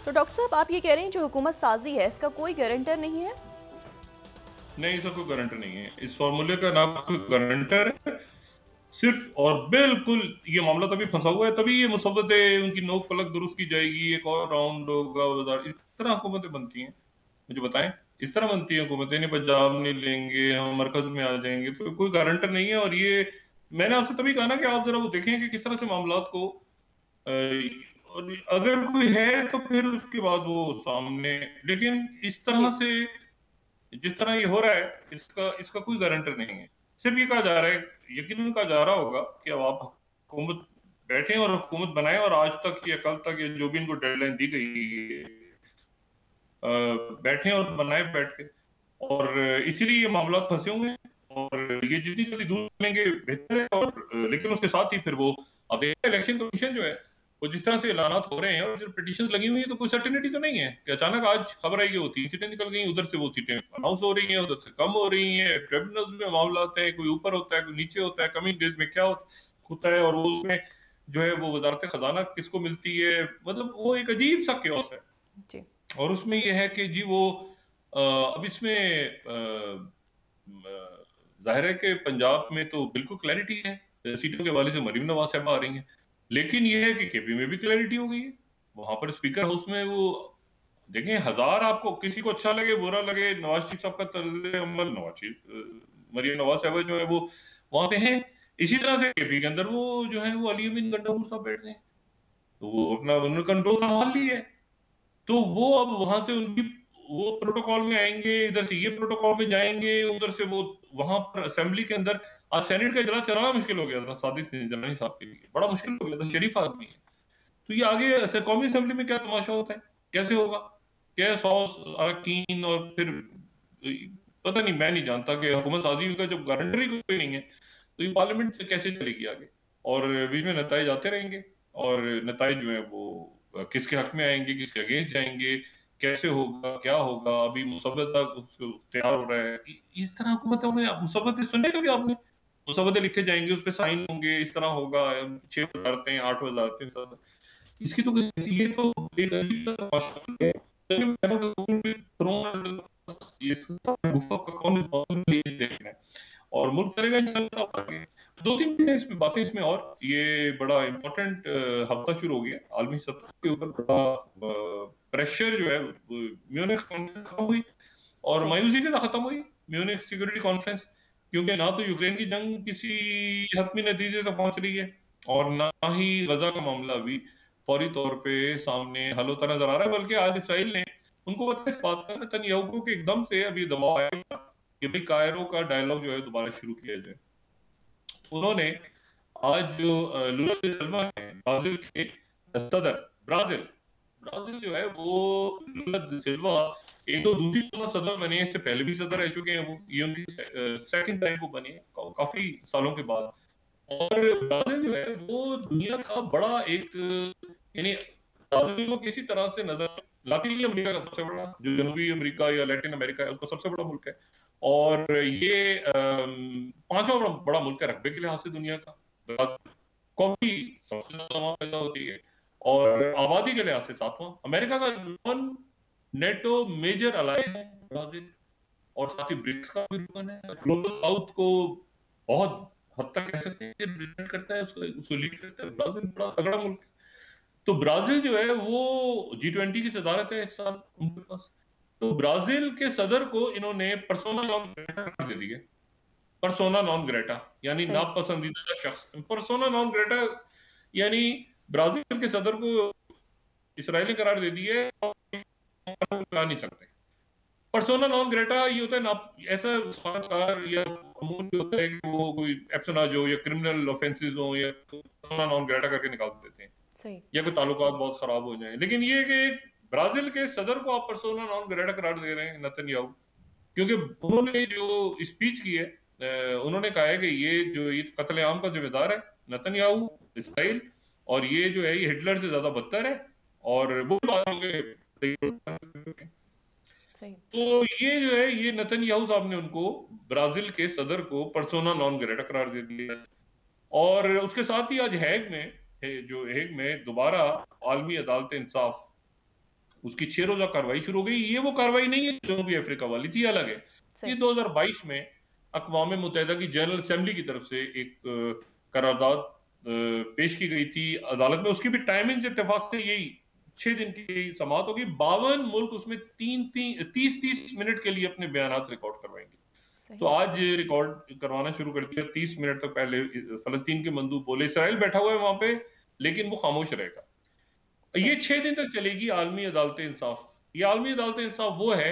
तो डॉक्टर साहब आप ये कह रहे हैं जो हुकूमत साजी है इसका कोई गारंटर नहीं है? नहीं, इसका कोई गारंटर नहीं है। इस फॉर्मूले का नाम कोई गारंटर है। सिर्फ और बिल्कुल ये मामला तभी फंसा हुआ है, तभी ये मुसव्वतें उनकी नोक पलक दुरुस्त की जाएगी, एक और राउंड होगा, इस तरह हुकूमतें बनती हैं। मुझे बताएं, इस तरह बनती है हुकूमतें, नहीं पंजाब नहीं लेंगे हम, मरकज में आ जाएंगे, तो कोई गारंटर नहीं है। और ये मैंने आपसे तभी कहा ना कि आप जरा वो देखें कि किस तरह से मामलात को और अगर कोई है तो फिर उसके बाद वो सामने, लेकिन इस तरह जी। से जिस तरह ये हो रहा है, इसका इसका कोई गारंटर नहीं है। सिर्फ ये कहा जा रहा है, यकीनन कहा जा रहा होगा कि अब आप हुकूमत बैठे और हुकूमत बनाए, और आज तक या कल तक या जो भी इनको डेडलाइन दी गई है, बैठे और बनाए बैठ के, और इसीलिए ये मामला फंसे हुए हैं। और ये जितनी जल्दी दूर लेंगे बेहतर है। और लेकिन उसके साथ ही फिर वो, अब इलेक्शन कमीशन जो है वो जिस तरह से ऐलानात हो रहे हैं और जो पिटीशन लगी हुई है, तो कोई सर्टेनिटी तो नहीं है कि अचानक आज खबर आई कि वो 3 सीटें निकल गई, उधर से वो सीटें अनाउंस हो रही हैं, उधर से कम हो रही हैं। ट्रिब्यूनल्स में मामला आते हैं, कोई ऊपर होता है कोई नीचे होता है, कमिंग डेज में क्या होता है, और वो उसमें जो है वो वजारत खजाना किसको मिलती है, मतलब वो एक अजीब सा क्योस है। जी। और उसमें ये है कि जी वो अब इसमें जाहिर है कि पंजाब में तो बिल्कुल क्लैरिटी है, सीटों के हवाले से मरीम नवाज साहब आ रही हैं। लेकिन ये है कि केपी में भी क्लैरिटी हो गई है। वहां पर स्पीकर हाउस में वो देखें, हजार आपको किसी को अच्छा लगे बुरा लगे, नवाज शरीफ साहब का तर्ज अमल, नवाज शरीफ मरीम नवाज साहब जो है वो वहां पे हैं। इसी तरह से केपी के अंदर वो जो है वो अली अमीन गंडापुर साहब बैठ गए, तो वो अपना उन्होंने कंट्रोल संभाल लिया है। तो वो अब वहां से उनकी वो प्रोटोकॉल में आएंगे, इधर से ये प्रोटोकॉल में जाएंगे, उधर से वो वहां पर असेंबली के अंदर। आज सेनेट का इजलास चलाना मुश्किल हो गया था सादिक जलानी साहब के लिए, बड़ा मुश्किल हो गया था, शरीफ आदमी है। तो ये आगे कौमी असेंबली में क्या तमाशा होता है, कैसे होगा, क्या 100 अरकान, और फिर पता नहीं, मैं नहीं जानता कि हुकूमत साजी का जब गारंटर ही कोई नहीं है, तो ये पार्लियामेंट से कैसे चलेगी आगे। और बीच में नताइज आते रहेंगे, और नताइज जो है वो किसके हक में आएंगे, किसके अगेंस्ट जाएंगे, कैसे होगा, क्या होगा। अभी मुसव्वदा तैयार हो रहा है, इस तरह हुकूमतों में मुसव्वदे सुने कभी आपने? मुसव्वदे लिखे जाएंगे, उस पर साइन होंगे, इस तरह होगा, 6 वजारतें 8 वजारतें, इसकी तो ये तो एक अजीब सा तमाशा है। ये गुफा का कौन ये देख रहा है, और मुल्क चलेगा इंशाल्लाह आगे। 2-3 इसमें बातें इसमें, और ये बड़ा इम्पोर्टेंट हफ्ता शुरू हो गया आलमी सतह के ऊपर, बड़ा प्रेशर जो है म्यूनिख कॉन्फ्रेंस खत्म हुई, और सही। मायूसी के साथ खत्म हुई म्यूनिख सिक्योरिटी कॉन्फ्रेंस, क्योंकि ना तो यूक्रेन की जंग किसी हतमी नतीजे तक पहुंच रही है, और ना ही गजा का मामला अभी फौरी तौर पे सामने हल होता नजर आ रहा है। बल्कि आज इसराइल ने, उनको पता है इस बात का, नेतन्याहू को, कि एकदम से अभी दबाव आएगा कि भाई कायरो का डायलॉग जो है दोबारा शुरू किया जाए। उन्होंने आज जो लुला डी सिल्वा है, ब्राजील के सदर, ब्राजील ब्राजील जो है वो, लुला डी सिल्वा एक तो दूसरी दफा सदर बने हैं, इससे पहले भी सदर रह चुके हैं वो, ये उनकी सेकंड टाइम वो बने हैं काफी सालों के बाद। और ब्राजील जो है वो दुनिया का बड़ा एक, यानी ब्राजील को किसी तरह से नजर, लातीनी अमेरिका का सबसे बड़ा, जो जनूबी अमेरिका या लैटिन अमेरिका है उसका सबसे बड़ा मुल्क है। और ये पांचवा बड़ा मुल्क है रकबे के लिहाज से दुनिया का। ब्राजील कॉफी सबसे ज्यादा वहां पैदा होती है, और आबादी के लिहाज से सातवां, अमेरिका का नॉन नेटो मेजर अलाय है ब्राजील, और साथ ही ब्रिक्स का भी रुकन है। ग्लोबल साउथ को बहुत हद तक कह सकते हैं रिप्रेजेंट करता है, उसको लीड करता है। ब्राजील बड़ा तगड़ा मुल्क है। तो ब्राजील जो है वो G20 की सदारत है इस साल उनके पास। तो ब्राजील के सदर को इन्होंने पर्सोना नॉन ग्रेटा दे दी है। पर्सोना नॉन ग्रेटा यानी सही। नापसंदीदा शख्स, पर्सोना नॉन ग्रेटा, यानी ब्राजील के सदर को इसराइल ने करार दे दी है, ला नहीं सकते। पर्सोना नॉन ग्रेटा ये होता है ना, ऐसा सलाहकार या कानून होता है कि वो कोई एक्शनाज हो या क्रिमिनल ऑफेंसेस हो, या पर्सोना नॉन ग्रेटा करके निकाल देते हैं, सही। या कोई ताल्लुकात बहुत खराब हो जाए। लेकिन ये कि ब्राजील के सदर को आप पर्सोना नॉन ग्रेटा करार दे रहे हैं, नेतन्याहू, क्योंकि उन्होंने जो स्पीच की है, उन्होंने कहा है कि ये जो ये कत्लेआम का जिम्मेदार है नेतन्याहू, इसराइल, और ये जो है ये हिटलर से ज्यादा बदतर है, और वो बात हो गए। सही। तो ये जो है ये नेतन्याहू साहब ने उनको, ब्राजील के सदर को पर्सोना नॉन ग्रेटा करार दे दिया। और उसके साथ ही आज हेग में, जो हेग में दोबारा आलमी अदालत इंसाफ उसकी 6 रोजा कार्रवाई शुरू हो गई। ये वो कार्रवाई नहीं है जनूबी अफ्रीका वाली थी, अलग है। ये 2022 में अक़वाम मुत्तहिदा की जनरल असेंबली की तरफ से एक करारदाद पेश की गई थी अदालत में। उसकी भी टाइमिंग इत्तेफाक से यही 6 दिन की समाअत होगी। 52 मुल्क उसमें 30-30 मिनट के लिए अपने बयानात रिकॉर्ड करवाएंगे। तो आज रिकॉर्ड करवाना शुरू कर दिया। 30 मिनट तक पहले फलस्तीन के मंदूब बोले, इसराइल बैठा हुआ है वहां पे लेकिन वो खामोश रहेगा। ये 6 दिन तक चलेगी आलमी अदालत इंसाफ। ये आलमी अदालत इंसाफ वो है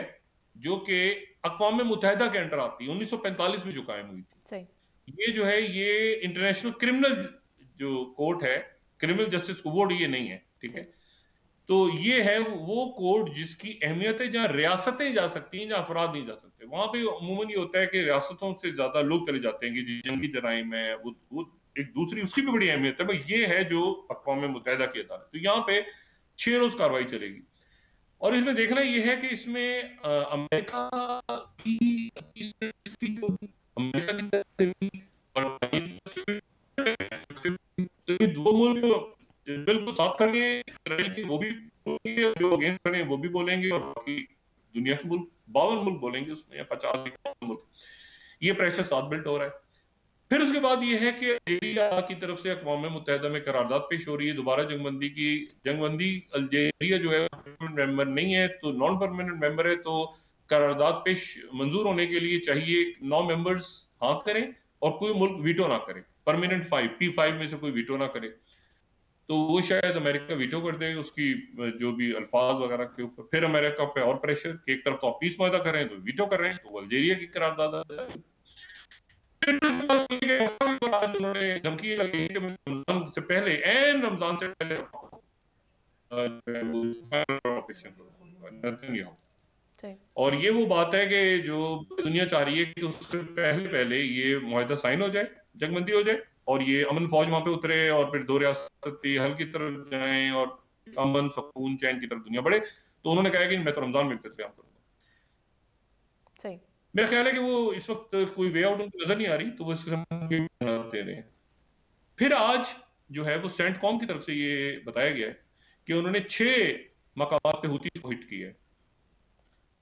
जो कि अक़वाम मुत्तहिदा के अंडर आती है, 1945 में जो कायम हुई थी। ये जो है ये इंटरनेशनल क्रिमिनल जो कोर्ट है, क्रिमिनल जस्टिस कोर्ट, ये नहीं है, ठीक है। तो ये है वो कोर्ट जिसकी अहमियत है जहां रियासतें जा सकती हैं, जहां अफराद नहीं जा सकते। वहां पे अमूमन ये होता है कि रियासतों से ज्यादा लोग चले जाते हैं कि जंगी जराइम है, वो एक दूसरी, उसकी भी बड़ी अहमियत है। भाई ये है जो अक़वाम मुत्तहिदा की अदालत। तो यहाँ पे 6 रोज कार्रवाई चलेगी और इसमें देखना ये है कि इसमें अमेरिका की दो मुल्क बिल्कुल साथ खड़े, वो भी जो अगेंस्ट खड़े हैं वो भी बोलेंगे और बाकी दुनिया के मुल्क 52 मुल्क बोलेंगे उसमें, या 50 मुल्क। ये प्रेशर साथ बिल्ट हो रहा है। फिर उसके बाद ये है कि अल्जेरिया की तरफ से अक़वाम मुत्तहिदा में करारदाद पेश हो रही है दोबारा जंगबंदी की। जंगबंदी अल्जेरिया जो है मेंबर नहीं है, तो नॉन परमानेंट मेंबर है, तो करारदाद पेश मंजूर होने के लिए चाहिए 9 मेंबर्स हाँ करें और कोई मुल्क वीटो ना करे। परमानेंट 5 P5 में से कोई वीटो ना करे, तो वो शायद अमेरिका वीटो कर दे उसकी जो भी अल्फाज वगैरह के ऊपर। फिर अमेरिका पे और प्रेशर कि एक तरफ तो आप पीस मुआहदा कर रहे हैं तो वीटो कर रहे हैं, तो अल्जेरिया की करारदाद उन्होंने धमकी लगी कि रमजान से पहले, एन रमजान से पहले और ये वो बात है कि जो दुनिया चाह रही है कि उससे पहले पहले ये मुआहदा साइन हो जाए, जंगबंदी हो जाए और ये अमन फौज वहां पे उतरे और फिर 2 रियासती हल की तरफ जाएं और अमन सुकून चैन की तरफ दुनिया बढ़े। तो उन्होंने कहा कि मैं तो रमजान में इंतजाम करूंगा। मेरा ख्याल है कि वो इस वक्त कोई वे आउट उनको नजर नहीं आ रही, तो वो इस किस्म के दे रहे हैं। फिर आज जो है वो सेंटकॉम की तरफ से ये बताया गया है कि उन्होंने 6 मकामात पे हुतीज को हिट किया है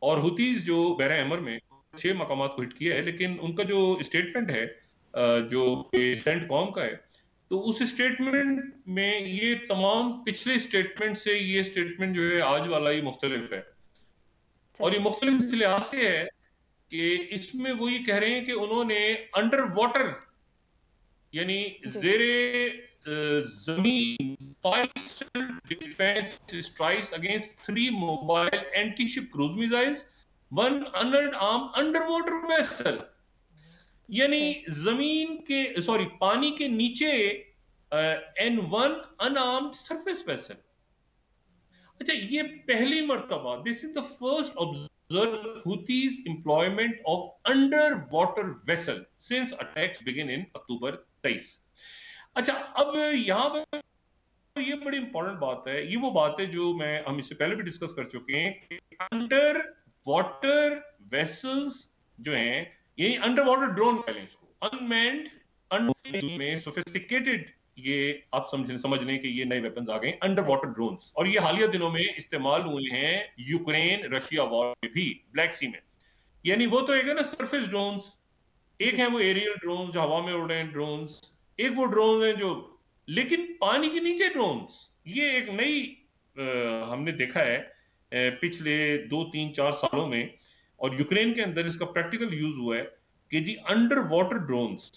और हुतीज जो बहरा अमर में 6 मकामात को हिट किया है, लेकिन उनका जो स्टेटमेंट है जो सेंटकॉम का है, तो उस स्टेटमेंट में ये तमाम पिछले स्टेटमेंट से ये स्टेटमेंट जो है आज वाला ही मुख्तलिफ है। और ये मुख्तलिफ इस लिहाज से है कि इसमें वो ये कह रहे हैं कि उन्होंने अंडर वाटर यानी ज़ेरे ज़मीन 5 defence strikes against 3 mobile anti ship cruise missiles, 1 unarmed arm under water vessel, यानी जमीन के पानी के नीचे N1 अनआर्म्ड सरफेस वेसल। अच्छा, ये पहली मर्तबा, this is the first observe Houthis employment of underwater vessel since attacks begin in अक्टूबर 23। अच्छा, अब यहाँ पर ये बड़ी इंपॉर्टेंट बात है, ये वो बात है जो हम इससे पहले भी डिस्कस कर चुके हैं। अंडर वाटर वेसल्स जो हैं, ये अंडर वाटर ड्रोन कह लें इसको, अनमैन्ड में सोफिस्टिकेटेड, ये आप समझ लें कि ये नए वेपन्स आ गए अंडर वाटर ड्रोन्स, और ये हालिया दिनों में इस्तेमाल हुए हैं यूक्रेन रशिया वॉर में भी, ब्लैक सी में। यानी वो तो एक है ना सरफेस ड्रोन्स, एक है वो एरियल ड्रोन जो हवा में उड़ रहे हैं ड्रोन्स, एक वो ड्रोन है जो लेकिन पानी के नीचे ड्रोन्स। ये एक नई हमने देखा है पिछले 2-3-4 सालों में, और यूक्रेन के अंदर इसका प्रैक्टिकल यूज हुआ है कि जी अंडर वाटर ड्रोन्स,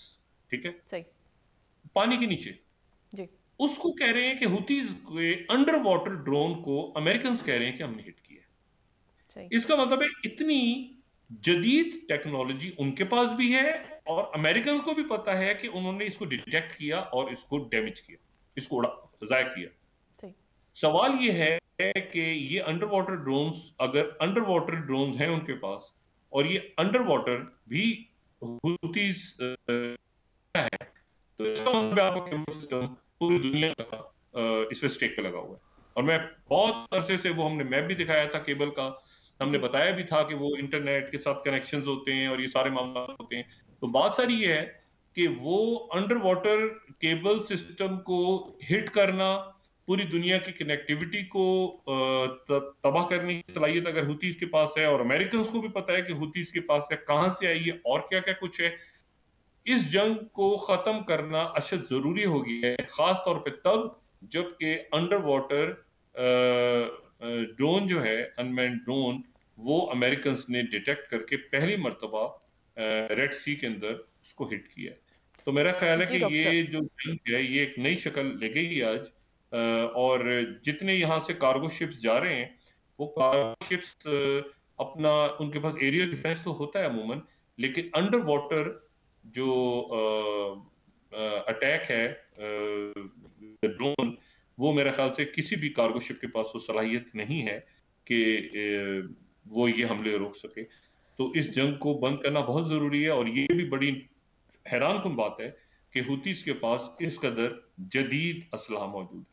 ठीक है, सही, पानी के नीचे जी, उसको कह रहे हैं कि हुतीज के अंडर वाटर ड्रोन को अमेरिकन कह रहे हैं कि हमने हिट किया। इसका मतलब है इतनी जदीद टेक्नोलॉजी उनके पास भी है और अमेरिकन को भी पता है कि उन्होंने इसको डिटेक्ट किया और इसको डैमेज किया, इसको ज़ाया किया। सवाल ये है कि ये अंडर वाटर ड्रोन्स, अगर अंडर वाटर ड्रोन्स हैं उनके पास और ये अंडर वाटर भी हुतीज है, तो इसका मतलब सिस्टम पूरी दुनिया का इस पे स्टेक पे लगा हुआ है। और मैं बहुत अरसे से वो हमने मैप भी दिखाया था केबल का, हमने बताया भी था कि वो इंटरनेट के साथ कनेक्शंस होते हैं और ये सारे मामला होते हैं। तो बात सारी ये है कि वो अंडर वाटर केबल सिस्टम को हिट करना, पूरी दुनिया की कनेक्टिविटी को तबाह करने की सलाहियत अगर हुतीज के पास है, और अमेरिकन को भी पता है कि हुतीज के पास है, कहां से आई है और क्या क्या कुछ है, इस जंग को खत्म करना अशद जरूरी हो गया है, खास तौर पे तब जबकि अंडर वाटर ड्रोन जो है, अनमैन्ड ड्रोन, वो अमेरिकन ने डिटेक्ट करके पहली मर्तबा रेड सी के अंदर उसको हिट किया है। तो मेरा ख्याल है जी कि डॉक्टर। ये जो जंग है ये एक नई शक्ल ले गई आज। और जितने यहाँ से कार्गो शिप्स जा रहे हैं, वो कार्गो शिप्स अपना, उनके पास एरियल डिफेंस तो होता है अमूमन, लेकिन अंडर वाटर जो अटैक है ड्रोन, वो मेरे ख्याल से किसी भी कार्गो शिप के पास वो सलाहियत नहीं है कि वो ये हमले रोक सके। तो इस जंग को बंद करना बहुत जरूरी है, और ये भी बड़ी हैरान कुन बात है कि हुतीस के पास इस कदर जदीद असलहा मौजूद है।